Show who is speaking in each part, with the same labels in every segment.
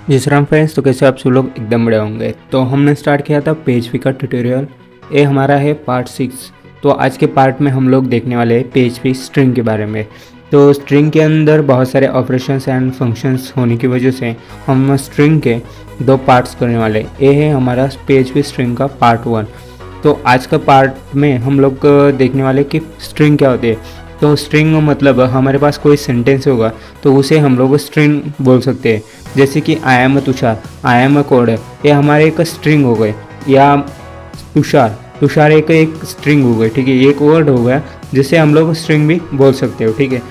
Speaker 1: जी सलाम फ्रेंड्स, तो कैसे आप सब लोग एकदम बड़े होंगे। तो हमने स्टार्ट किया था PHP का ट्यूटोरियल। ये हमारा है पार्ट 6। तो आज के पार्ट में हम लोग देखने वाले हैं PHP स्ट्रिंग के बारे में। तो स्ट्रिंग के अंदर बहुत सारे ऑपरेशंस एंड फंक्शंस होने की वजह से हम स्ट्रिंग के दो पार्ट्स करने वाले हैं। ये है हमारा PHP स्ट्रिंग का पार्ट 1। तो आज का पार्ट में हम लोग देखने वाले कि स्ट्रिंग क्या होती है। तो स्ट्रिंग मतलब हमारे पास कोई सेंटेंस होगा तो उसे हम लोग स्ट्रिंग बोल सकते हैं। जैसे कि I am a Tushar, I am a code, ये हमारे एक स्ट्रिंग हो गए। या तुषार, तुषार एक स्ट्रिंग हो गई। ठीक है, एक वर्ड हो गया जिसे हम लोग स्ट्रिंग भी बोल सकते हो। ठीक है,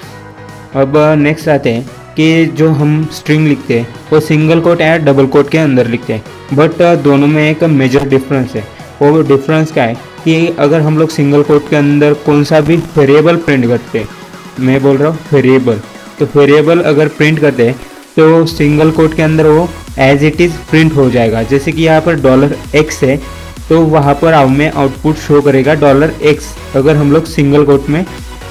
Speaker 1: अब नेक्स्ट आते हैं कि जो हम स्ट्रिंग लिखते हैं वो सिंगल कोट या डबल कोट के अंदर लिखते हैं। बट दोनों में एक मेजर डिफरेंस है। वो डिफरेंस क्या है कि अगर हम लोग सिंगल कोट के अंदर कौन सा भी वेरिएबल प्रिंट करते हैं, मैं बोल रहा हूँ वेरिएबल, तो वेरिएबल अगर प्रिंट करते हैं तो सिंगल कोट के अंदर वो एज इट इज़ प्रिंट हो जाएगा। जैसे कि यहाँ पर $x है तो वहाँ पर हमें आउटपुट शो करेगा $x, अगर हम लोग सिंगल कोट में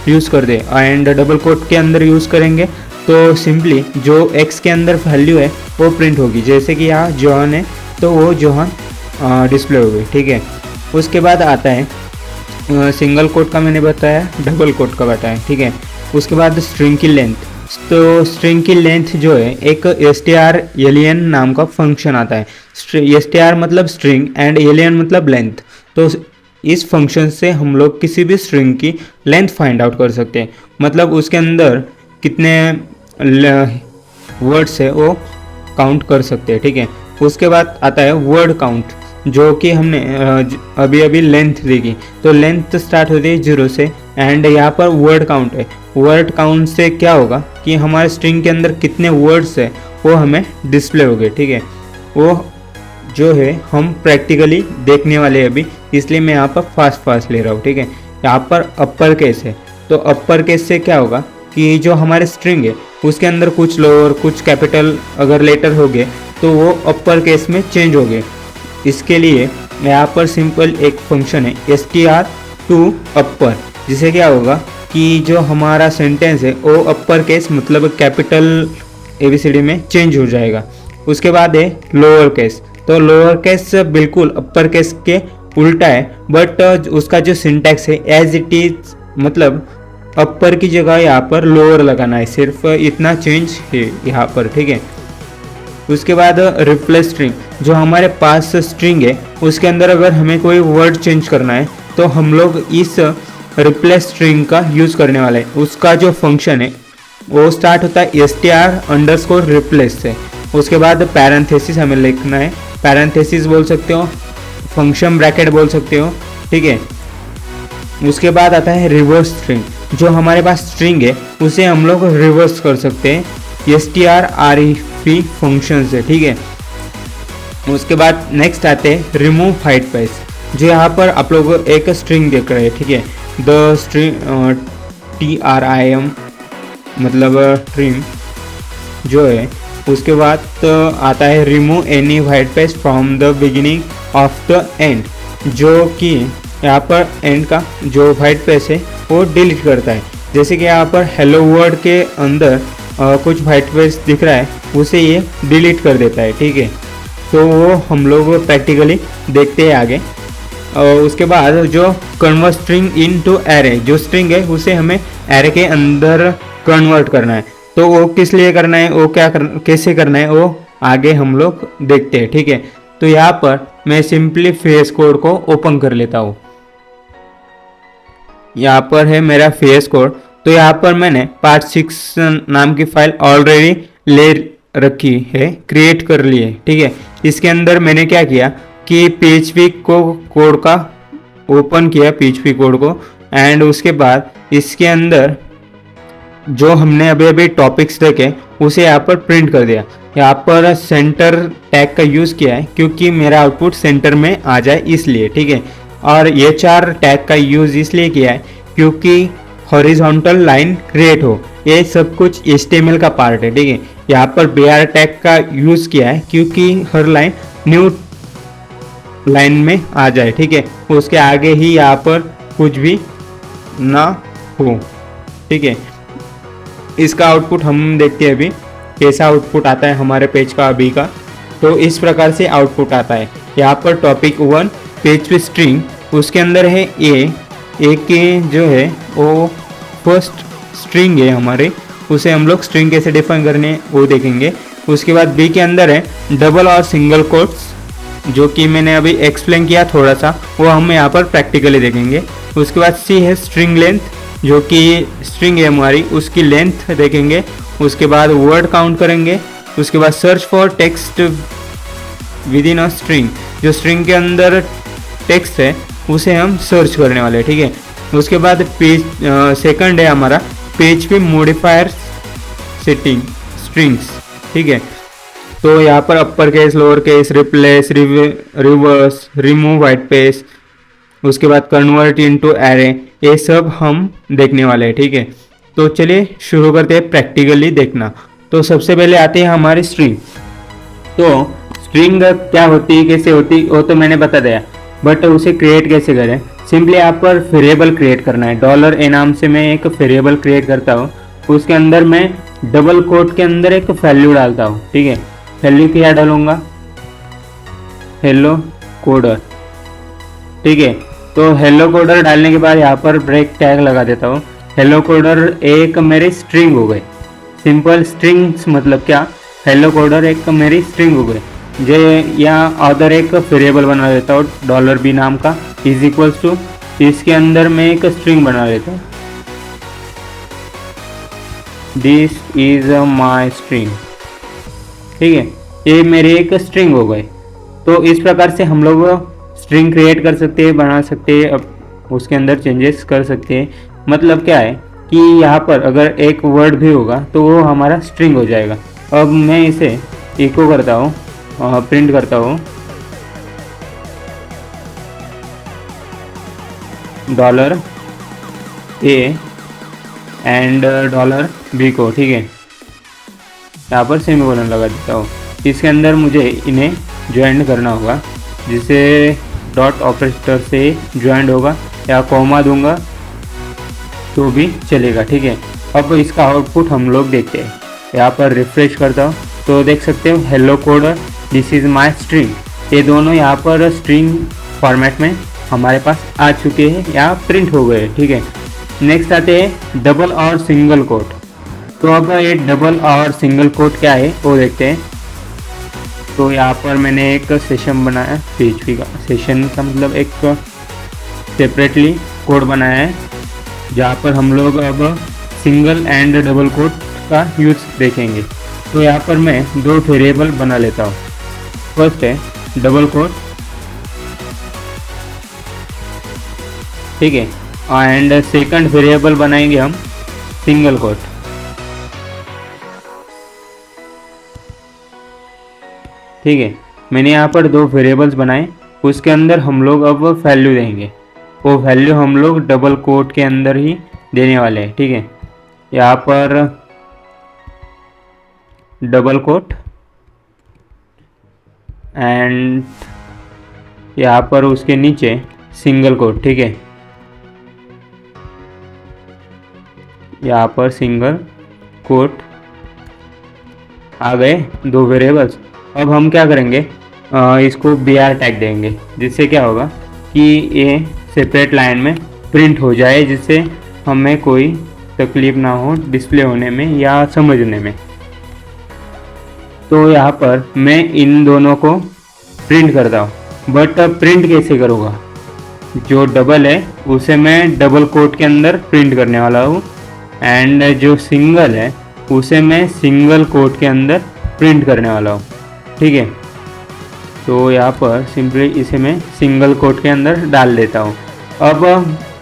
Speaker 1: यूज़ कर दें। एंड डबल कोट के अंदर यूज़ करेंगे तो सिंपली जो x के अंदर वैल्यू है वो प्रिंट होगी। जैसे कि यहाँ जॉन है तो वो जॉन डिस्प्ले होगी। ठीक है, उसके बाद आता है सिंगल कोट का मैंने बताया, डबल कोट का बताया। ठीक है, उसके बाद स्ट्रिंग की लेंथ। तो स्ट्रिंग की लेंथ जो है एक strlen नाम का फंक्शन आता है। str मतलब स्ट्रिंग एंड alien मतलब लेंथ। तो इस फंक्शन से हम लोग किसी भी स्ट्रिंग की लेंथ फाइंड आउट कर सकते हैं। मतलब उसके अंदर कितने वर्ड्स है वो काउंट कर सकते हैं। ठीक है, उसके बाद आता है वर्ड काउंट, जो कि हमने अभी अभी लेंथ देखी। तो लेंथ स्टार्ट होती है 0 से एंड यहाँ पर वर्ड काउंट है। वर्ड काउंट से क्या होगा कि हमारे स्ट्रिंग के अंदर कितने वर्ड्स है वो हमें डिस्प्ले हो गए। ठीक है, वो जो है हम प्रैक्टिकली देखने वाले हैं अभी, इसलिए मैं यहाँ पर फास्ट ले रहा हूँ। ठीक है, यहाँ पर अपर केस है तो अपर केस से क्या होगा कि जो हमारे स्ट्रिंग है उसके अंदर कुछ लोअर कुछ कैपिटल अगर लेटर हो गए तो वो अपर केस में चेंज हो गए। इसके लिए यहाँ पर सिंपल एक फंक्शन है str to अपर, जिसे क्या होगा कि जो हमारा सेंटेंस है वो अपर केस मतलब कैपिटल ABCD में चेंज हो जाएगा। उसके बाद है लोअर केस। तो लोअर केस बिल्कुल अपर केस के उल्टा है, बट उसका जो सिंटैक्स है एज इट इज, मतलब अपर की जगह यहाँ पर लोअर लगाना है, सिर्फ इतना चेंज है यहाँ पर। ठीक है, उसके बाद रिप्लेस स्ट्रिंग। जो हमारे पास स्ट्रिंग है उसके अंदर अगर हमें कोई वर्ड चेंज करना है तो हम लोग इस रिप्लेस स्ट्रिंग का यूज़ करने वाले हैं। उसका जो फंक्शन है वो स्टार्ट होता है str_replace से। उसके बाद पैरेंथेसिस हमें लिखना है, पैरेंथेसिस बोल सकते हो, फंक्शन ब्रैकेट बोल सकते हो। ठीक है, उसके बाद आता है रिवर्स स्ट्रिंग। जो हमारे पास स्ट्रिंग है उसे हम लोग रिवर्स कर सकते हैं strref फंक्शन से। ठीक है, उसके बाद नेक्स्ट आते हैं रिमूव हाइड पेज। जो यहाँ पर आप लोग एक स्ट्रिंग देख रहे हैं। ठीक है, द स्ट्रिंग trim मतलब ट्रिम जो है। उसके बाद आता है remove any white page from the beginning of the end, जो कि यहाँ पर एंड का जो वाइट पेज है वो डिलीट करता है। जैसे कि यहाँ पर हेलो वर्ड के अंदर कुछ वाइट पेज दिख रहा है उसे ये डिलीट कर देता है। ठीक है, तो वो हम लोग प्रैक्टिकली देखते हैं आगे। उसके बाद जो convert string into array, जो स्ट्रिंग है उसे हमें एरे के अंदर कन्वर्ट करना है। तो वो किस लिए करना है, वो कैसे करना है वो आगे हम लोग देखते हैं। ठीक है, तो यहाँ पर मैं सिंपली VS कोड को ओपन कर लेता हूँ। यहाँ पर है मेरा VS कोड। तो यहाँ पर मैंने पार्ट 6 नाम की फाइल ऑलरेडी ले रखी है, क्रिएट कर ली है। ठीक है, इसके अंदर मैंने क्या किया कि PHP को कोड का ओपन किया, PHP कोड को, एंड उसके बाद इसके अंदर जो हमने अभी अभी टॉपिक्स देखे उसे यहाँ पर प्रिंट कर दिया। यहाँ पर सेंटर टैग का यूज़ किया है क्योंकि मेरा आउटपुट सेंटर में आ जाए इसलिए। ठीक है, और ये 4 टैग का यूज़ इसलिए किया है क्योंकि हॉरिजॉन्टल लाइन क्रिएट हो। ये सब कुछ HTML का पार्ट है। ठीक है, यहाँ पर BR टैग का यूज़ किया है क्योंकि हर लाइन न्यू लाइन में आ जाए। ठीक है, उसके आगे ही यहाँ पर कुछ भी ना हो। ठीक है, इसका आउटपुट हम देखते हैं अभी कैसा आउटपुट आता है हमारे पेज का अभी का। तो इस प्रकार से आउटपुट आता है। यहाँ पर टॉपिक 1 पेज पे स्ट्रिंग, उसके अंदर है ए के जो है वो फर्स्ट स्ट्रिंग है हमारे, उसे हम लोग स्ट्रिंग कैसे डिफाइन करने वो देखेंगे। उसके बाद बी के अंदर है डबल और सिंगल कोट्स, जो कि मैंने अभी एक्सप्लेन किया थोड़ा सा, वो हम यहाँ पर प्रैक्टिकली देखेंगे। उसके बाद सी है स्ट्रिंग लेंथ, जो कि स्ट्रिंग है हमारी उसकी लेंथ देखेंगे। उसके बाद वर्ड काउंट करेंगे। उसके बाद search for text with in a string, जो स्ट्रिंग के अंदर टेक्स्ट है उसे हम सर्च करने वाले हैं, ठीक है। उसके बाद पेज सेकंड है हमारा पेज पे मॉडिफायर सेटिंग स्ट्रिंग्स, ठीक है। तो यहाँ पर upper case, lower case, replace, reverse, remove white space, उसके बाद कन्वर्ट इनटू एरे, ये सब हम देखने वाले हैं, ठीक है। तो चलिए शुरू करते हैं प्रैक्टिकली देखना। तो सबसे पहले आते हैं हमारी स्ट्रिंग। तो स्ट्रिंग क्या होती है, कैसे होती है, वो तो मैंने बता दिया, बट उसे क्रिएट कैसे करें। सिंपली यहाँ पर वेरिएबल क्रिएट करना है। $a नाम से मैं एक वेरिएबल क्रिएट करता हूँ, उसके अंदर मैं डबल कोट के अंदर एक वैल्यू डालता हूँ, ठीक है। वैल्यू क्या डालूंगा, हेलो कोडर, ठीक है। तो हेलो कोडर डालने के बाद यहाँ पर ब्रेक टैग लगा देता हूँ। हेलो कोडर एक मेरी स्ट्रिंग हो गई, सिंपल स्ट्रिंग्स मतलब क्या, हेलो कोडर एक मेरी स्ट्रिंग हो गई। जो या अदर एक वेरिएबल बना देता हूँ $b नाम का, इज इक्वल्स टू, इसके अंदर मैं एक स्ट्रिंग बना देता हूँ, दिस इज माई स्ट्रिंग, ठीक है। ये मेरी एक स्ट्रिंग हो गई। तो इस प्रकार से हम लोग स्ट्रिंग क्रिएट कर सकते हैं, बना सकते हैं, अब उसके अंदर चेंजेस कर सकते हैं। मतलब क्या है कि यहाँ पर अगर एक वर्ड भी होगा तो वो हमारा स्ट्रिंग हो जाएगा। अब मैं इसे इको करता हूँ, प्रिंट करता हूँ $a एंड $b को, ठीक है। यहाँ पर सेमीकोलन लगा देता हूँ। इसके अंदर मुझे इन्हें ज्वाइन करना होगा, जिसे डॉट ऑपरेटर से ज्वाइन होगा, या कॉमा दूंगा तो भी चलेगा, ठीक है। अब इसका आउटपुट हम लोग देखते हैं। यहाँ पर रिफ्रेश करता हूँ तो देख सकते हो hello coder, this is my string, ये दोनों यहाँ पर स्ट्रिंग फॉर्मेट में हमारे पास आ चुके हैं या प्रिंट हो गए, ठीक है। नेक्स्ट आते हैं डबल और सिंगल कोट। तो अब ये डबल और सिंगल कोट क्या है वो देखते हैं। तो यहाँ पर मैंने एक सेशन बनाया, PHP का सेशन का मतलब एक सेपरेटली कोड बनाया है, जहाँ पर हम लोग अब सिंगल एंड डबल कोट का यूज़ देखेंगे। तो यहाँ पर मैं 2 वेरिएबल बना लेता हूँ। फर्स्ट है डबल कोट, ठीक है, एंड सेकंड वेरिएबल बनाएंगे हम सिंगल कोट, ठीक है। मैंने यहाँ पर 2 वेरिएबल्स बनाए, उसके अंदर हम लोग अब वैल्यू देंगे। वो वैल्यू हम लोग डबल कोट के अंदर ही देने वाले हैं, ठीक है। यहाँ पर डबल कोट एंड यहाँ पर उसके नीचे सिंगल कोट, ठीक है। यहाँ पर सिंगल कोट आ गए 2 वेरिएबल्स। अब हम क्या करेंगे, इसको BR टैग देंगे, जिससे क्या होगा कि ये सेपरेट लाइन में प्रिंट हो जाए, जिससे हमें कोई तकलीफ ना हो डिस्प्ले होने में या समझने में। तो यहाँ पर मैं इन दोनों को प्रिंट करता हूँ, बट प्रिंट कैसे करूँगा, जो डबल है उसे मैं डबल कोट के अंदर प्रिंट करने वाला हूँ, एंड जो सिंगल है उसे मैं सिंगल कोट के अंदर प्रिंट करने वाला हूँ, ठीक है। तो यहाँ पर सिंपली इसे मैं सिंगल कोट के अंदर डाल देता हूँ। अब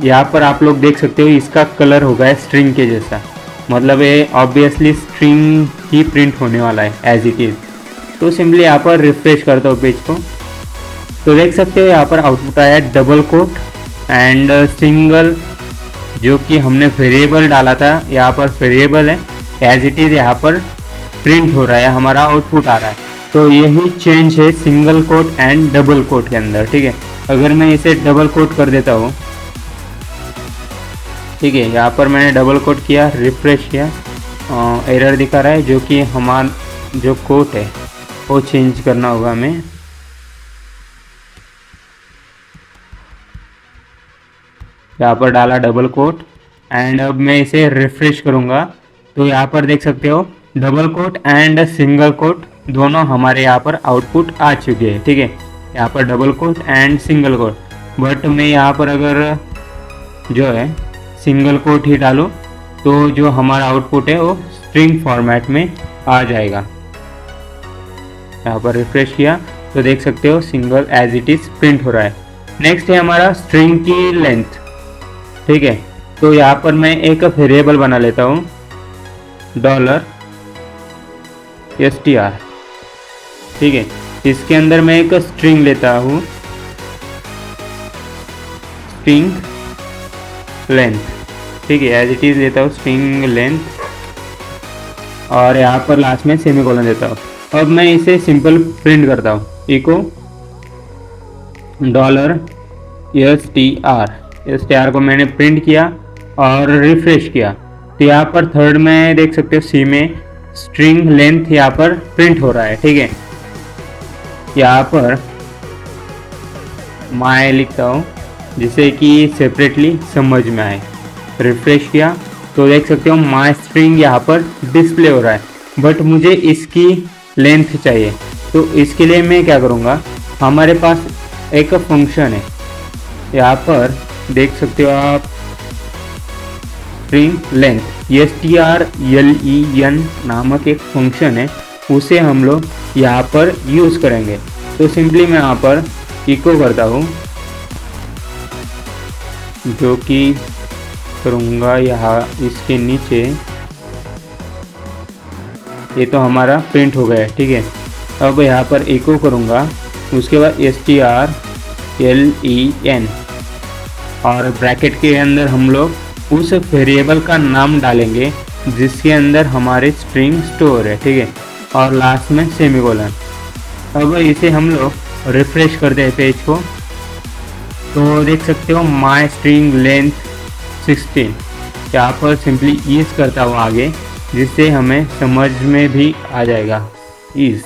Speaker 1: यहाँ पर आप लोग देख सकते हो इसका कलर हो गया स्ट्रिंग के जैसा, मतलब ये ऑब्वियसली स्ट्रिंग ही प्रिंट होने वाला है एज इट इज़। तो सिंपली यहाँ पर रिफ्रेश करता हूँ पेज को, तो देख सकते हो यहाँ पर आउटपुट आया डबल कोट एंड सिंगल, जो कि हमने वेरिएबल डाला था, यहाँ पर वेरिएबल है एज इट इज़, यहाँ पर प्रिंट हो रहा है, हमारा आउटपुट आ रहा है। तो यही चेंज है single quote and double quote के अंदर, ठीक है। अगर मैं इसे डबल कोट कर देता हूँ, ठीक है, यहाँ पर मैंने डबल कोट किया, रिफ्रेश किया, एरर दिखा रहा है, जो कि हमारा जो कोट है वो चेंज करना होगा हमें। यहाँ पर डाला डबल कोट एंड अब मैं इसे रिफ्रेश करूँगा तो यहाँ पर देख सकते हो double quote and single quote दोनों हमारे यहाँ पर आउटपुट आ चुके हैं। ठीक है, यहाँ पर double quote and single quote, but मैं यहाँ पर अगर जो है सिंगल कोट ही डालूँ तो जो हमारा आउटपुट है वो स्ट्रिंग फॉर्मेट में आ जाएगा। यहाँ पर रिफ्रेश किया तो देख सकते हो single as it is print हो रहा है। नेक्स्ट है हमारा स्ट्रिंग की लेंथ। ठीक है, तो यहाँ पर मैं एक वेरिएबल बना लेता हूँ $str। ठीक है, इसके अंदर मैं एक स्ट्रिंग लेता हूँ, स्ट्रिंग लेंथ। ठीक है, एज इट इज लेता हूँ स्ट्रिंग लेंथ और यहाँ पर लास्ट में सेमीकोलन देता हूँ। अब मैं इसे सिंपल प्रिंट करता हूँ, इको $str को मैंने प्रिंट किया और रिफ्रेश किया तो यहाँ पर थर्ड में देख सकते हो सी में स्ट्रिंग लेंथ यहाँ पर प्रिंट हो रहा है। ठीक है, यहाँ पर माय लिखता हूँ जिससे कि सेपरेटली समझ में आए। रिफ्रेश किया तो देख सकते हो माय स्ट्रिंग यहाँ पर डिस्प्ले हो रहा है, बट मुझे इसकी लेंथ चाहिए। तो इसके लिए मैं क्या करूँगा, हमारे पास एक फंक्शन है, यहाँ पर देख सकते हो आप स्ट्रिंग लेंथ strlen नामक एक फंक्शन है, उसे हम लोग यहाँ पर यूज़ करेंगे। तो सिंपली मैं यहाँ पर इको करता हूँ, जो कि करूँगा यहाँ इसके नीचे, ये तो हमारा प्रिंट हो गया है। ठीक है, अब यहाँ पर इको करूँगा, उसके बाद strlen और ब्रैकेट के अंदर हम लोग उस वेरिएबल का नाम डालेंगे जिसके अंदर हमारे स्ट्रिंग स्टोर है। ठीक है, और लास्ट में सेमीकोलन। अब इसे हम लोग रिफ्रेश करते हैं पेज को तो देख सकते हो माय स्ट्रिंग लेंथ 16। यहाँ पर सिंपली ईज करता हूँ आगे, जिससे हमें समझ में भी आ जाएगा। ईज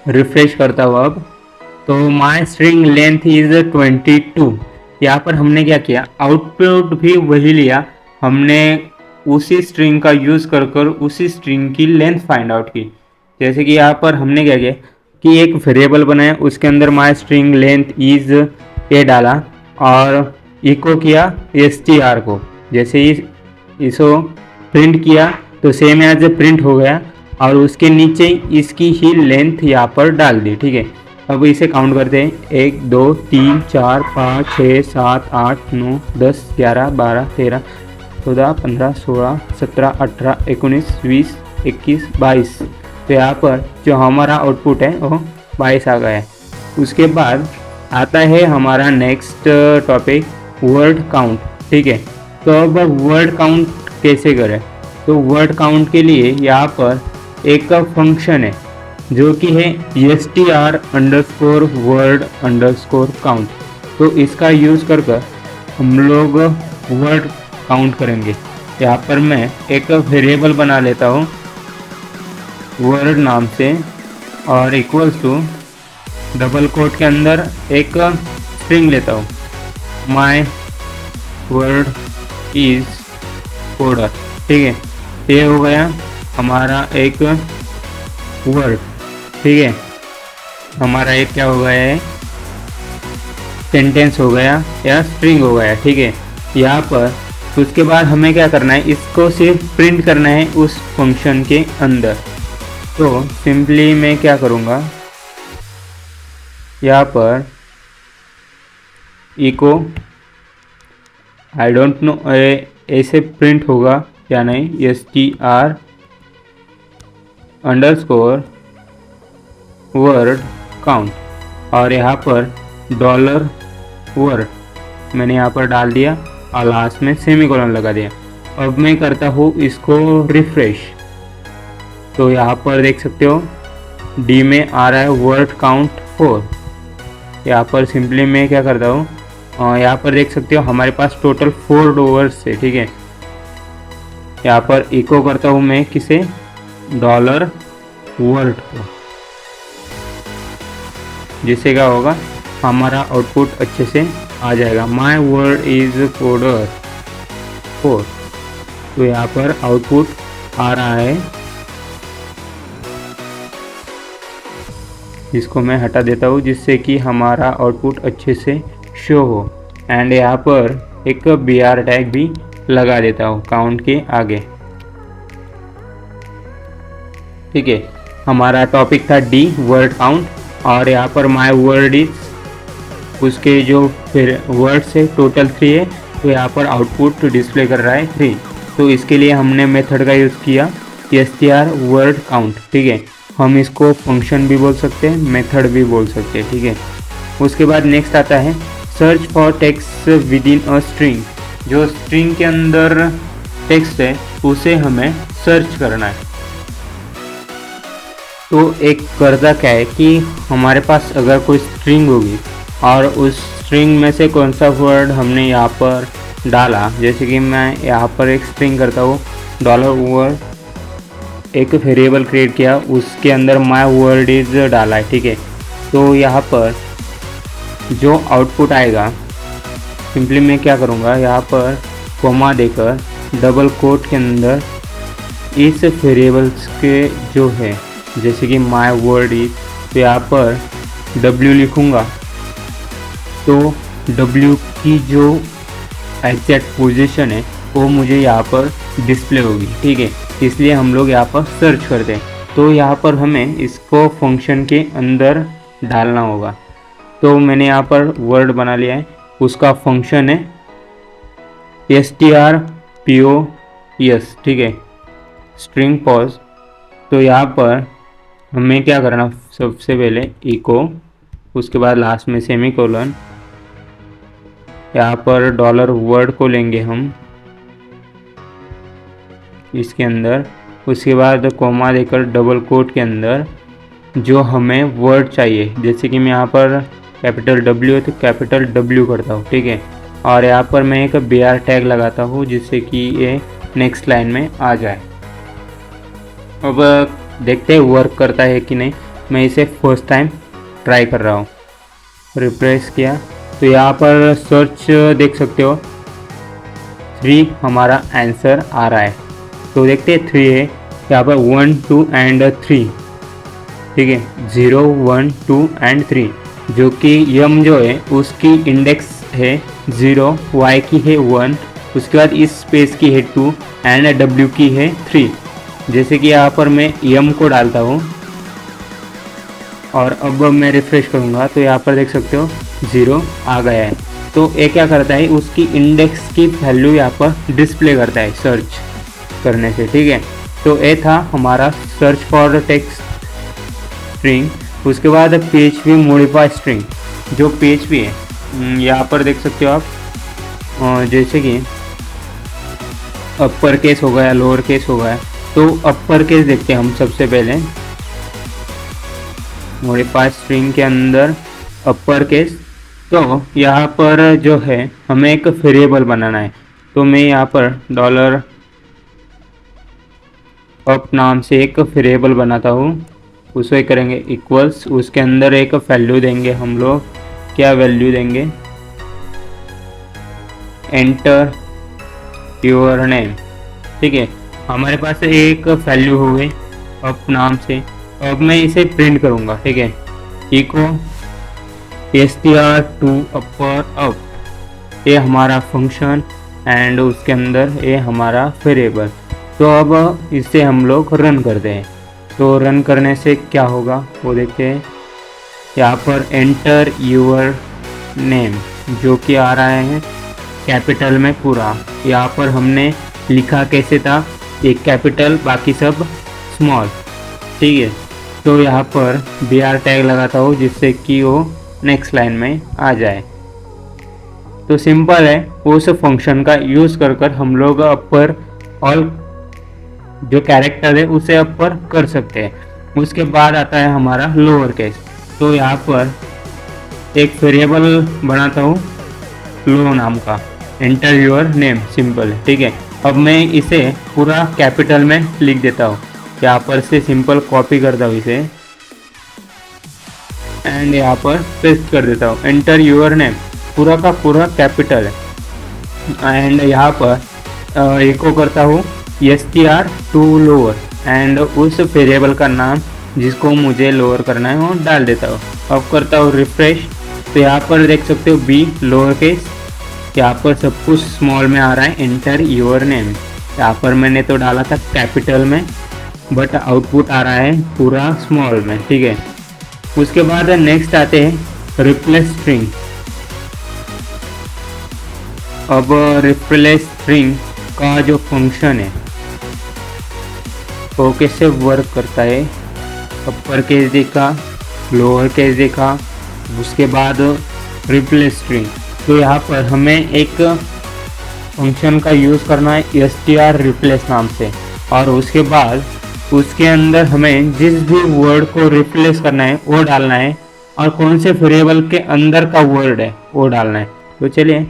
Speaker 1: रिफ्रेश करता हूँ अब तो माय स्ट्रिंग लेंथ इज 22। यहाँ पर हमने क्या किया, आउटपुट भी वही लिया, हमने उसी स्ट्रिंग का यूज़ कर उसी स्ट्रिंग की लेंथ फाइंड आउट की। जैसे कि यहाँ पर हमने क्या किया कि एक वेरिएबल बनाया, उसके अंदर माय स्ट्रिंग लेंथ इज ये डाला और इको किया str को। जैसे ही इसको प्रिंट किया तो सेम एज ए प्रिंट हो गया और उसके नीचे इसकी ही लेंथ यहाँ पर डाल दी। ठीक है, अब इसे काउंट करते हैं, 1 2 3 4 5 6 7 8 9 10 11 12 13 14 15 16 17 18 19 20 21 22। तो यहाँ पर जो हमारा आउटपुट है वो 22 आ गया है। उसके बाद आता है हमारा नेक्स्ट टॉपिक वर्ड काउंट। ठीक है, तो अब वर्ड काउंट कैसे करें, तो वर्ड काउंट के लिए यहाँ पर एक फंक्शन है जो कि है str_word_count। तो इसका यूज़ कर हम लोग वर्ड काउंट करेंगे। यहाँ पर मैं एक वेरिएबल बना लेता हूँ वर्ड नाम से और इक्वल्स टू डबल कोट के अंदर एक स्ट्रिंग लेता हूँ, माय वर्ड इज कोडर। ठीक है, ये हो गया हमारा एक वर्ड। ठीक है, हमारा एक क्या हो गया है, सेंटेंस हो गया या स्ट्रिंग हो गया। ठीक है, यहाँ पर उसके बाद हमें क्या करना है, इसको सिर्फ प्रिंट करना है उस फंक्शन के अंदर। तो सिंपली मैं क्या करूँगा, यहाँ पर इको आई डोंट नो ऐसे प्रिंट होगा या नहीं, str_word count और यहाँ पर $वर्ड मैंने यहाँ पर डाल दिया और लास्ट में सेमीकोलन लगा दिया। अब मैं करता हूँ इसको रिफ्रेश, तो यहाँ पर देख सकते हो डी में आ रहा है वर्ड काउंट 4। यहाँ पर सिंपली मैं क्या करता हूँ, यहाँ पर देख सकते हो हमारे पास टोटल 4 वर्ड्स है। ठीक है, यहाँ पर इको करता हूँ मैं किसे, डॉलर वर्ड को, जिससे क्या होगा हमारा आउटपुट अच्छे से आ जाएगा। माई वर्ड इज कोडर 4, तो यहाँ पर आउटपुट आ रहा है। इसको मैं हटा देता हूँ जिससे कि हमारा आउटपुट अच्छे से शो हो। एंड यहाँ पर एक BR टैग भी लगा देता हूँ काउंट के आगे। ठीक है, हमारा टॉपिक था डी वर्ड काउंट, और यहाँ पर माय वर्ड इज, उसके जो फिर वर्ड से टोटल 3 है, तो यहाँ पर आउटपुट डिस्प्ले कर रहा है 3। तो इसके लिए हमने मेथड का यूज़ किया str वर्ड काउंट। ठीक है, हम इसको फंक्शन भी बोल सकते हैं, मेथड भी बोल सकते हैं। ठीक है, उसके बाद नेक्स्ट आता है search for text with in a string. जो स्ट्रिंग के अंदर टेक्स्ट है उसे हमें सर्च करना है। तो एक करता क्या है कि हमारे पास अगर कोई स्ट्रिंग होगी और उस स्ट्रिंग में से कौन सा वर्ड हमने यहाँ पर डाला, जैसे कि मैं यहाँ पर एक स्ट्रिंग करता हूँ डॉलर वर्ड, एक वेरिएबल क्रिएट किया, उसके अंदर माय वर्ड इज डाला है। ठीक है, तो यहाँ पर जो आउटपुट आएगा, सिंपली मैं क्या करूँगा, यहाँ पर कोमा देकर डबल कोट के अंदर इस वेरिएबल्स के जो है, जैसे कि माय वर्ड इज, तो यहाँ पर W लिखूँगा, तो W की जो एग्जैक्ट पोजीशन है वो मुझे यहाँ पर डिस्प्ले होगी। ठीक है, इसलिए हम लोग यहाँ पर सर्च करते हैं। तो यहाँ पर हमें इसको फंक्शन के अंदर डालना होगा। तो मैंने यहाँ पर वर्ड बना लिया है, उसका फंक्शन है strPOS। ठीक है, स्ट्रिंग पॉज। तो यहाँ पर हमें क्या करना, सबसे पहले इको, उसके बाद लास्ट में सेमीकोलन, यहाँ पर डॉलर वर्ड को लेंगे हम इसके अंदर, उसके बाद कोमा देकर डबल कोट के अंदर जो हमें वर्ड चाहिए, जैसे कि मैं यहाँ पर कैपिटल W है तो कैपिटल W करता हूँ। ठीक है, और यहाँ पर मैं एक BR टैग लगाता हूँ जिससे कि ये नेक्स्ट लाइन में आ जाए। अब देखते हैं वर्क करता है कि नहीं। मैं इसे फर्स्ट टाइम ट्राई कर रहा हूँ, रिफ्रेश किया तो यहाँ पर सर्च देख सकते हो 3 हमारा आंसर आ रहा है। तो देखते हैं 3 है, यहाँ पर 1 2 एंड 3। ठीक है, 0 1 2 एंड 3, जो कि यम जो है उसकी इंडेक्स है 0, Y की है 1, उसके बाद इस स्पेस की है 2 एंड W की है 3। जैसे कि यहाँ पर मैं यम को डालता हूँ और अब मैं रिफ्रेश करूँगा तो यहाँ पर देख सकते हो 0 आ गया है। तो ये क्या करता है, उसकी इंडेक्स की वैल्यू यहाँ पर डिस्प्ले करता है सर्च करने से। ठीक है, तो ये था हमारा सर्च फॉर टेक्स्ट स्ट्रिंग। उसके बाद PHP मॉडिफाई स्ट्रिंग, जो PHP है यहाँ पर देख सकते हो आप, जैसे कि अपर केस हो गया, लोअर केस हो गया। तो अपर केस देखते हैं हम सबसे पहले, मॉडिफाई स्ट्रिंग के अंदर अपर केस। तो यहाँ पर जो है हमें एक वेरिएबल बनाना है, तो मैं यहाँ पर डॉलर अप नाम से एक वेरिएबल बनाता हूँ, उसे करेंगे इक्वल्स, उसके अंदर एक वैल्यू देंगे हम लोग। क्या वैल्यू देंगे, एंटर योर नेम। ठीक है, हमारे पास एक वैल्यू हो गई अप नाम से। अब मैं इसे प्रिंट करूँगा। ठीक है, eco str to upper up, ये हमारा फंक्शन एंड उसके अंदर ये हमारा वेरिएबल। तो अब इसे हम लोग रन करते हैं। तो रन करने से क्या होगा वो देखते हैं। यहाँ पर एंटर यूर नेम जो कि आ रहा है कैपिटल में पूरा। यहाँ पर हमने लिखा कैसे था, एक कैपिटल बाकी सब स्मॉल। ठीक है, तो यहाँ पर BR टैग लगाता हूँ जिससे कि वो नेक्स्ट लाइन में आ जाए। तो सिंपल है, उस फंक्शन का यूज़ कर हम लोग अपर ऑल जो कैरेक्टर है उसे अपर कर सकते हैं। उसके बाद आता है हमारा लोअर केस। तो यहाँ पर एक वेरिएबल बनाता हूँ लो नाम का, एंटर योर नेम, सिंपल है। ठीक है, अब मैं इसे पूरा कैपिटल में लिख देता हूँ, यहाँ पर से सिंपल कॉपी करता हूँ इसे एंड यहाँ पर पेस्ट कर देता हूँ। एंटर यूर नेम, पूरा का पूरा कैपिटल है एंड यहाँ पर एको करता हूँ str टू लोअर एंड उस वेरिएबल का नाम जिसको मुझे लोअर करना है वो डाल देता हूँ। अब करता हूँ रिफ्रेश, तो यहाँ पर देख सकते हो बी लोअर केस, यहाँ पर सब कुछ स्मॉल में आ रहा है। एंटर यूर नेम, यहाँ पर मैंने तो डाला था कैपिटल में बट आउटपुट आ रहा है पूरा स्मॉल में, ठीक है। उसके बाद नेक्स्ट आते हैं रिप्लेस स्ट्रिंग। अब रिप्लेस स्ट्रिंग का जो फंक्शन है वो कैसे वर्क करता है, अपर केस देखा, लोअर केस देखा, उसके बाद रिप्लेस स्ट्रिंग। तो यहाँ पर हमें एक फंक्शन का यूज़ करना है str रिप्लेस नाम से, और उसके बाद उसके अंदर हमें जिस भी वर्ड को रिप्लेस करना है वो डालना है और कौन से वेरिएबल के अंदर का वर्ड है वो डालना है। तो चलिए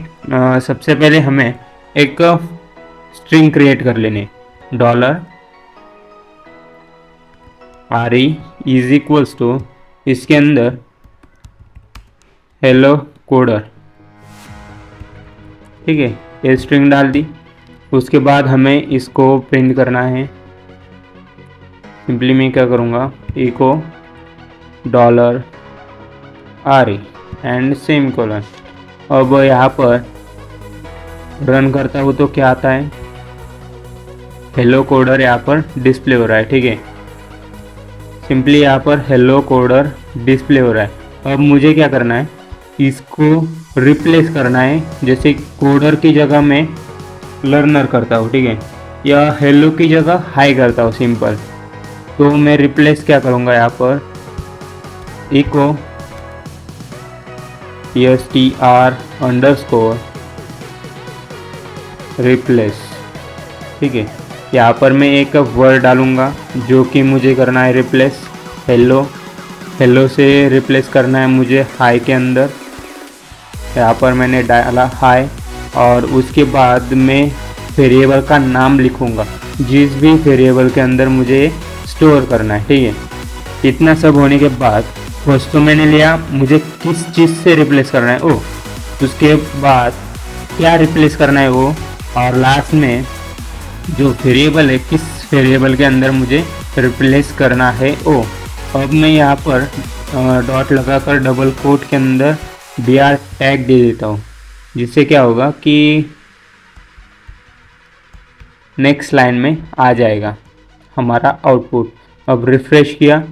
Speaker 1: सबसे पहले हमें एक स्ट्रिंग क्रिएट कर लेने, $RE इज इक्वल्स टू, इसके अंदर हेलो कोडर, ठीक है, ये स्ट्रिंग डाल दी। उसके बाद हमें इसको प्रिंट करना है। सिंपली मैं क्या करूँगा, echo $RE and semicolon. अब यहाँ पर रन करता हूँ तो क्या आता है, हेलो कोडर यहाँ पर डिस्प्ले हो रहा है, ठीक है। सिंपली यहाँ पर हेलो कोडर डिस्प्ले हो रहा है। अब मुझे क्या करना है, इसको रिप्लेस करना है। जैसे कोडर की जगह मैं लर्नर करता हूँ, ठीक है, या हेलो की जगह हाई करता हूँ सिंपल। तो मैं रिप्लेस क्या करूँगा, यहाँ पर इको str अंडरस्कोर रिप्लेस, ठीक है। यहाँ पर मैं एक वर्ड डालूँगा जो कि मुझे करना है रिप्लेस, हेलो से रिप्लेस करना है मुझे हाई के अंदर। यहाँ पर मैंने डाला हाई और उसके बाद मैं वेरिएबल का नाम लिखूँगा जिस भी वेरिएबल के अंदर मुझे स्टोर करना है, ठीक है। इतना सब होने के बाद फर्स्ट तो मैंने लिया, मुझे किस चीज़ से रिप्लेस करना है वो, उसके बाद क्या रिप्लेस करना है वो, और लास्ट में जो वेरिएबल है किस वेरिएबल के अंदर मुझे रिप्लेस करना है वो। अब मैं यहाँ पर डॉट लगाकर डबल कोट के अंदर br टैग दे देता हूँ, जिससे क्या होगा कि नेक्स्ट लाइन में आ जाएगा हमारा आउटपुट। अब रिफ्रेश किया,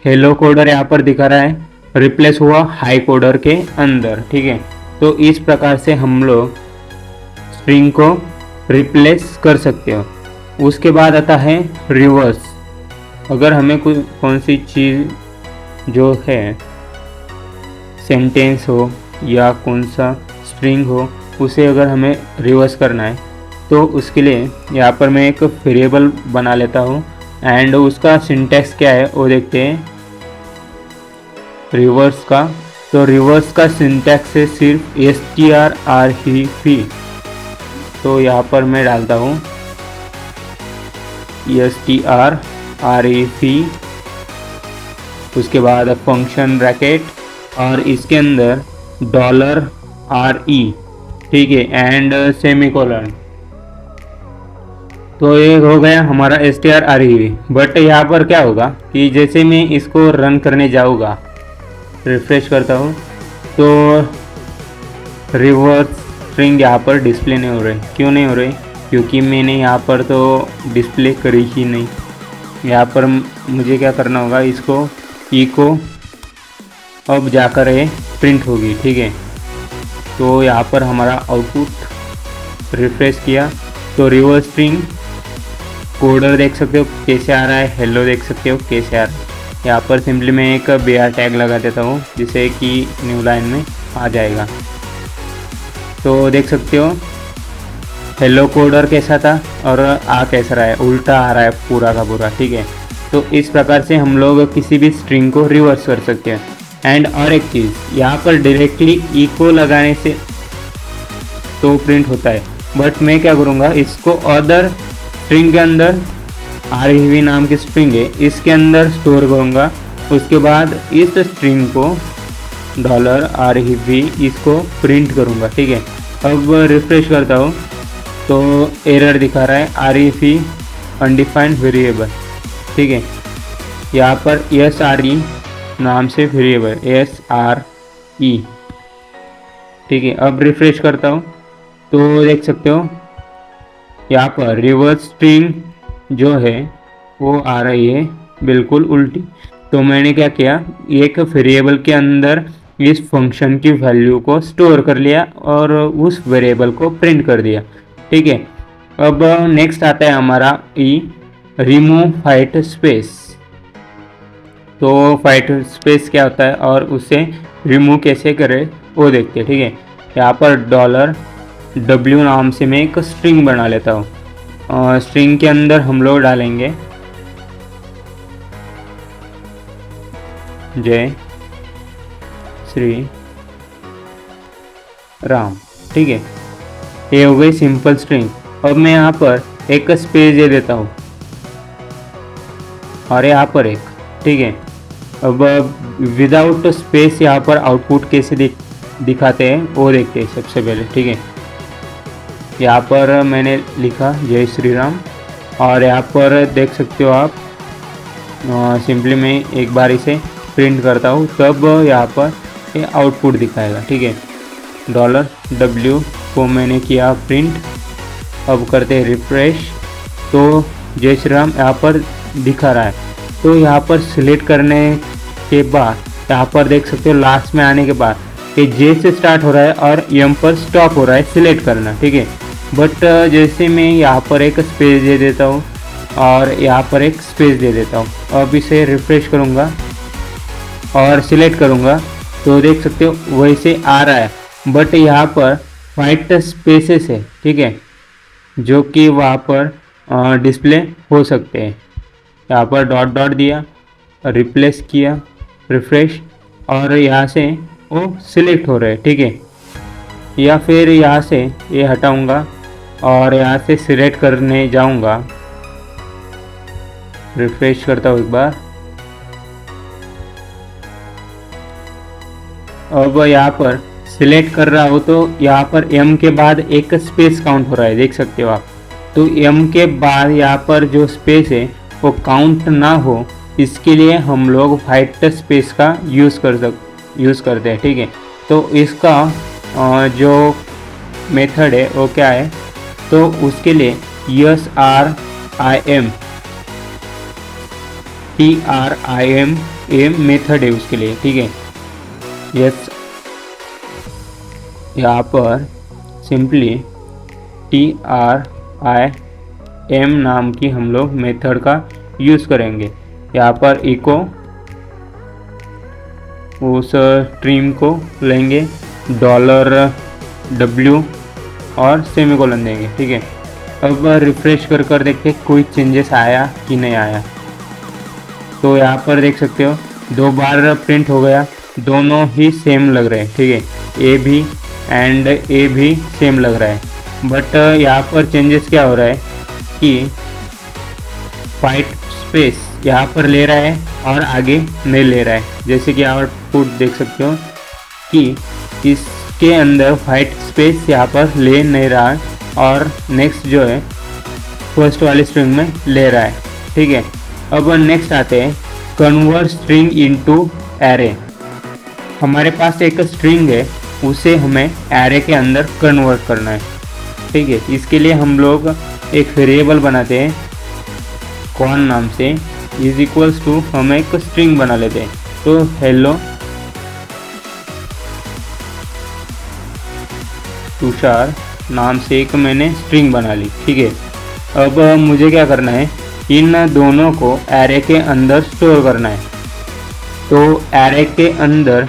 Speaker 1: हेलो कोडर यहाँ पर दिखा रहा है, रिप्लेस हुआ हाई कोडर के अंदर, ठीक है। तो इस प्रकार से हम लोग स्ट्रिंग को रिप्लेस कर सकते हो। उसके बाद आता है रिवर्स। अगर हमें कौन सी चीज़ जो है सेंटेंस हो या कौन सा स्ट्रिंग हो उसे अगर हमें रिवर्स करना है तो उसके लिए यहाँ पर मैं एक वेरिएबल बना लेता हूँ एंड उसका सिंटैक्स क्या है वो देखते हैं रिवर्स का। तो रिवर्स का सिंटैक्स है सिर्फ strref। तो यहाँ पर मैं डालता हूँ strref, उसके बाद फंक्शन ब्रैकेट और इसके अंदर $RE, ठीक है, एंड सेमीकोलन। तो ये हो गया हमारा strref। बट यहाँ पर क्या होगा कि जैसे मैं इसको रन करने जाऊँगा, रिफ्रेश करता हूँ, तो रिवर्स स्ट्रिंग यहाँ पर डिस्प्ले नहीं हो रही। क्यों नहीं हो रही? क्योंकि मैंने यहाँ पर तो डिस्प्ले करी ही नहीं। यहाँ पर मुझे क्या करना होगा, इसको इको अब जाकर ये प्रिंट होगी, ठीक है। तो यहाँ पर हमारा आउटपुट रिफ्रेश किया तो रिवर्स स्ट्रिंग कोडर देख सकते हो कैसे आ रहा है, हेलो देख सकते हो कैसे आ रहा है। यहाँ पर सिंपली मैं एक br टैग लगा देता हूँ जिससे कि न्यू लाइन में आ जाएगा। तो देख सकते हो हेलो कोडर कैसा था और आ कैसा रहा है, उल्टा आ रहा है पूरा का पूरा, ठीक है। तो इस प्रकार से हम लोग किसी भी स्ट्रिंग को रिवर्स कर सकते हैं। एंड और एक चीज़, यहाँ पर डायरेक्टली इको लगाने से तो प्रिंट होता है, बट मैं क्या करूँगा, इसको अदर स्ट्रिंग के अंदर, आरईवी नाम की स्ट्रिंग है इसके अंदर स्टोर करूँगा। उसके बाद इस स्ट्रिंग को $REV इसको प्रिंट करूँगा, ठीक है। अब रिफ्रेश करता हूँ तो एरर दिखा रहा है REV अनडिफाइंड वेरिएबल, ठीक है। यहाँ पर SRE नाम से वेरिएबल SRE, ठीक है। अब रिफ्रेश करता हूँ तो देख सकते हो यहाँ पर रिवर्स स्ट्रिंग जो है वो आ रही है बिल्कुल उल्टी। तो मैंने क्या किया, एक वेरिएबल के अंदर इस फंक्शन की वैल्यू को स्टोर कर लिया और उस वेरिएबल को प्रिंट कर दिया, ठीक है। अब नेक्स्ट आता है हमारा रिमूव फाइट स्पेस। तो फाइट स्पेस क्या होता है और उसे रिमूव कैसे करें वो देखते हैं, ठीक है। यहाँ पर $W नाम से मैं एक स्ट्रिंग बना लेता हूँ। स्ट्रिंग के अंदर हम लोग डालेंगे जय श्री राम, ठीक है। ये हो गई सिंपल स्ट्रिंग। अब मैं यहाँ पर एक स्पेस दे देता हूँ और यहाँ पर एक, ठीक है। अब विदाउट स्पेस यहाँ पर आउटपुट कैसे दिखाते हैं वो देखते हैं सबसे पहले, ठीक है। यहाँ पर मैंने लिखा जय श्री राम और यहाँ पर देख सकते हो आप, सिंपली मैं एक बार इसे प्रिंट करता हूँ तब यहाँ पर ये आउटपुट दिखाएगा, ठीक है। $W को मैंने किया प्रिंट। अब करते हैं रिफ्रेश तो जय श्री राम यहाँ पर दिखा रहा है। तो यहाँ पर सिलेक्ट करने के बाद यहाँ पर देख सकते हो लास्ट में आने के बाद कि जे से स्टार्ट हो रहा है और एम पर स्टॉप हो रहा है, सिलेक्ट करना, ठीक है। बट जैसे मैं यहाँ पर एक स्पेस दे देता हूँ और यहाँ पर एक स्पेस दे देता हूँ, अब इसे रिफ्रेश करूँगा और सिलेक्ट करूँगा तो देख सकते हो वैसे आ रहा है। बट यहाँ पर वाइट स्पेसेस है, ठीक है, जो कि वहाँ पर डिस्प्ले हो सकते हैं। यहाँ पर डॉट डॉट दिया, रिप्लेस किया, रिफ्रेश और यहाँ से वो सिलेक्ट हो रहे हैं, ठीक है। या फिर यहाँ से ये हटाऊँगा और यहाँ से सिलेक्ट करने जाऊँगा, रिफ्रेश करता हूँ एक बार। अब यहाँ पर सिलेक्ट कर रहा हो तो यहाँ पर M के बाद एक स्पेस काउंट हो रहा है, देख सकते हो आप। तो M के बाद यहाँ पर जो स्पेस है वो काउंट ना हो, इसके लिए हम लोग वाइट स्पेस का यूज़ करते हैं, ठीक है। तो इसका जो मेथड है वो क्या है, तो उसके लिए TRIM मेथड है उसके लिए, ठीक है। यहाँ पर सिंपली TRIM नाम की हम लोग मेथड का यूज़ करेंगे। यहाँ पर इको उस स्ट्रीम को लेंगे, $W और सेमीकोलन देंगे, ठीक है। अब रिफ्रेश कर देखते कोई चेंजेस आया कि नहीं आया। तो यहाँ पर देख सकते हो 2 बार प्रिंट हो गया, दोनों ही सेम लग रहे हैं, ठीक है। ए भी सेम लग रहा है। बट यहाँ पर चेंजेस क्या हो रहा है कि वाइट स्पेस यहाँ पर ले रहा है और आगे नहीं ले रहा है। जैसे कि आउटपुट देख सकते हो कि इसके अंदर वाइट स्पेस यहाँ पर ले नहीं रहा है और नेक्स्ट जो है फर्स्ट वाली स्ट्रिंग में ले रहा है, ठीक है। अब नेक्स्ट आते हैं कन्वर्ट स्ट्रिंग इनटू एरे। हमारे पास एक स्ट्रिंग है, उसे हमें एरे के अंदर कन्वर्ट करना है, ठीक है। इसके लिए हम लोग एक वेरिएबल बनाते हैं कौन नाम से, इज इक्वल्स टू हम एक स्ट्रिंग बना लेते हैं। तो हेलो तुषार नाम से एक मैंने स्ट्रिंग बना ली, ठीक है। अब मुझे क्या करना है, इन दोनों को एरे के अंदर स्टोर करना है। तो एरे के अंदर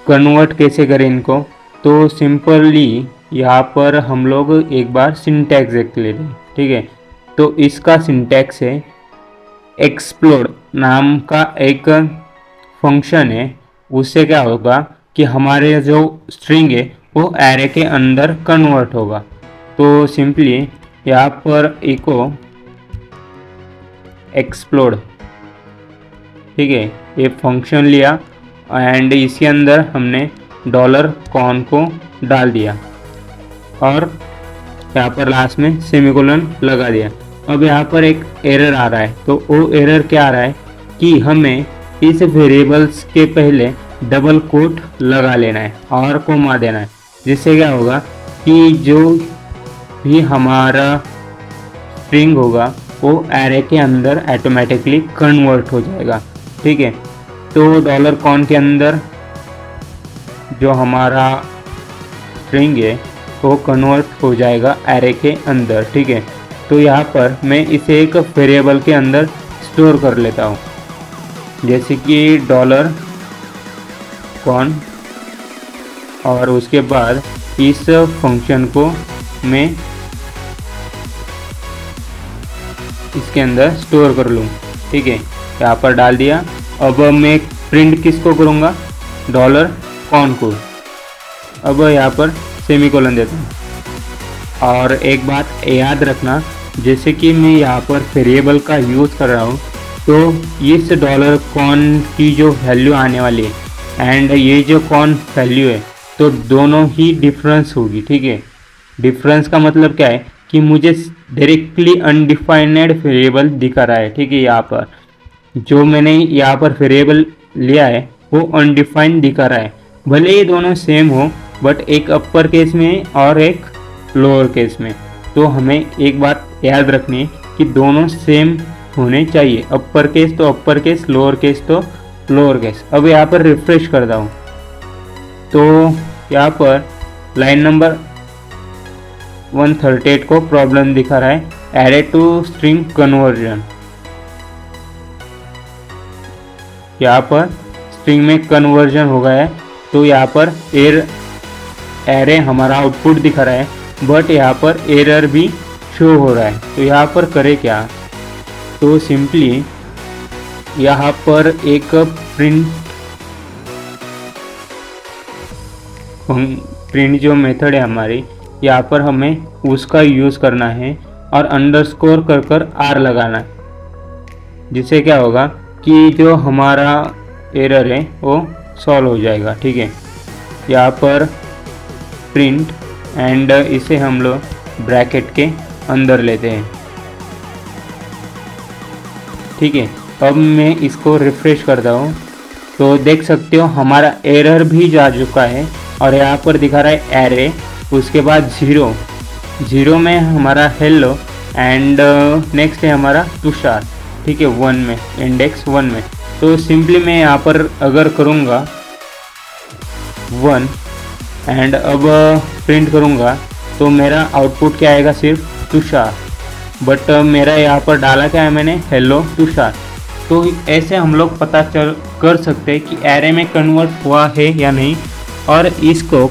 Speaker 1: कन्वर्ट कैसे करें इनको, तो सिंपली यहाँ पर हम लोग एक बार सिंटैक्स देख लेते हैं, ठीक है। तो इसका सिंटैक्स है एक्सप्लोड नाम का एक फंक्शन है। उससे क्या होगा कि हमारे जो स्ट्रिंग है वो एरे के अंदर कन्वर्ट होगा। तो सिंपली यहाँ पर इको एक्सप्लोड, ठीक है, ये फंक्शन लिया एंड इसके अंदर हमने डॉलर कॉन को डाल दिया और यहाँ पर लास्ट में सेमीकोलन लगा दिया। अब यहाँ पर एक एरर आ रहा है, तो वो एरर क्या आ रहा है कि हमें इस वेरिएबल्स के पहले डबल कोट लगा लेना है और कोमा देना है, जिससे क्या होगा कि जो भी हमारा स्ट्रिंग होगा वो एरे के अंदर ऑटोमेटिकली कन्वर्ट हो जाएगा, ठीक है। तो डॉलर कॉन के अंदर जो हमारा स्ट्रिंग है वो कन्वर्ट हो जाएगा एरे के अंदर, ठीक है। तो यहाँ पर मैं इसे एक वेरिएबल के अंदर स्टोर कर लेता हूँ, जैसे कि डॉलर कॉन, और उसके बाद इस फंक्शन को मैं इसके अंदर स्टोर कर लूँ, ठीक है। यहाँ पर डाल दिया। अब मैं प्रिंट किसको करूँगा, डॉलर कॉन को। अब यहाँ पर सेमीकोलन देता हूँ। और एक बात याद रखना, जैसे कि मैं यहाँ पर वेरिएबल का यूज़ कर रहा हूँ, तो इस डॉलर कॉन की जो वैल्यू आने वाली है एंड ये जो कॉन वैल्यू है, तो दोनों ही डिफरेंस होगी, ठीक है। डिफरेंस का मतलब क्या है कि मुझे डायरेक्टली अनडिफाइंड वेरिएबल दिखा रहा है, ठीक है। यहाँ पर जो मैंने यहाँ पर वेरिएबल लिया है वो अनडिफाइंड दिखा रहा है, भले ही दोनों सेम हो, बट एक अपर केस में और एक लोअर केस में। तो हमें एक बात याद रखनी है कि दोनों सेम होने चाहिए, अपर केस तो अपर केस, लोअर केस तो लोअर केस। अब यहाँ पर रिफ्रेश करता हूँ, तो यहाँ पर लाइन नंबर 138 को प्रॉब्लम दिखा रहा है, एरे टू स्ट्रिंग कन्वर्जन। यहाँ पर स्ट्रिंग में कन्वर्जन हो गया है, तो यहाँ पर एरे हमारा आउटपुट दिखा रहा है, बट यहाँ पर एरर भी शो हो रहा है। तो यहाँ पर करें क्या, तो सिंपली यहाँ पर एक प्रिंट जो मेथड है हमारी, यहाँ पर हमें उसका यूज़ करना है और अंडरस्कोर कर आर लगाना है, जिससे क्या होगा कि जो हमारा एरर है वो सॉल्व हो जाएगा, ठीक है। यहाँ पर प्रिंट एंड इसे हम लोग ब्रैकेट के अंदर लेते हैं, ठीक है। अब मैं इसको रिफ्रेश करता हूँ, तो देख सकते हो हमारा एरर भी जा चुका है और यहाँ पर दिखा रहा है एरे, उसके बाद 0 में हमारा हेलो एंड नेक्स्ट है हमारा तुषार, ठीक है, 1 में, इंडेक्स 1 में। तो सिंपली मैं यहाँ पर अगर करूँगा 1 एंड अब प्रिंट करूँगा, तो मेरा आउटपुट क्या आएगा, सिर्फ तुषार, बट मेरा यहाँ पर डाला क्या है मैंने, हेलो तुषार। तो ऐसे हम लोग पता कर सकते हैं कि एरे में कन्वर्ट हुआ है या नहीं, और इसको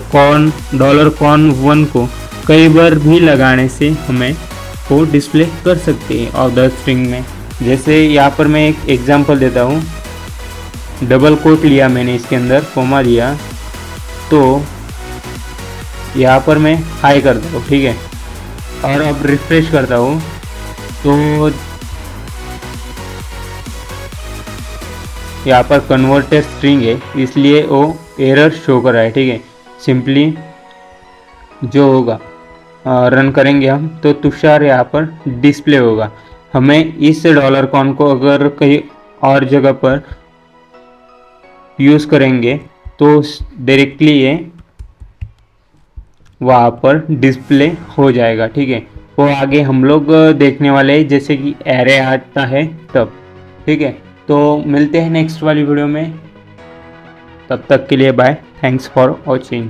Speaker 1: डॉलर कॉन 1 को कई बार भी लगाने से हमें वो डिस्प्ले कर सकते हैं और द स्ट्रिंग में। जैसे यहाँ पर मैं एक एग्जांपल देता हूँ, डबल कोट लिया मैंने, इसके अंदर कोमा लिया, तो यहाँ पर मैं हाई करता हूँ, ठीक है, और अब रिफ्रेश करता हूँ, तो यहाँ पर कन्वर्टेड स्ट्रिंग है, इसलिए वो एरर शो कर रहा है, ठीक है। सिंपली जो होगा रन करेंगे हम, तो तुषार यहाँ पर डिस्प्ले होगा। हमें इस डॉलर कॉन को अगर कहीं और जगह पर यूज़ करेंगे तो डायरेक्टली ये वहाँ पर डिस्प्ले हो जाएगा, ठीक है। वो आगे हम लोग देखने वाले हैं, जैसे कि एरे आता है तब, ठीक है। तो मिलते हैं नेक्स्ट वाली वीडियो में, तब तक के लिए बाय, थैंक्स फॉर वॉचिंग।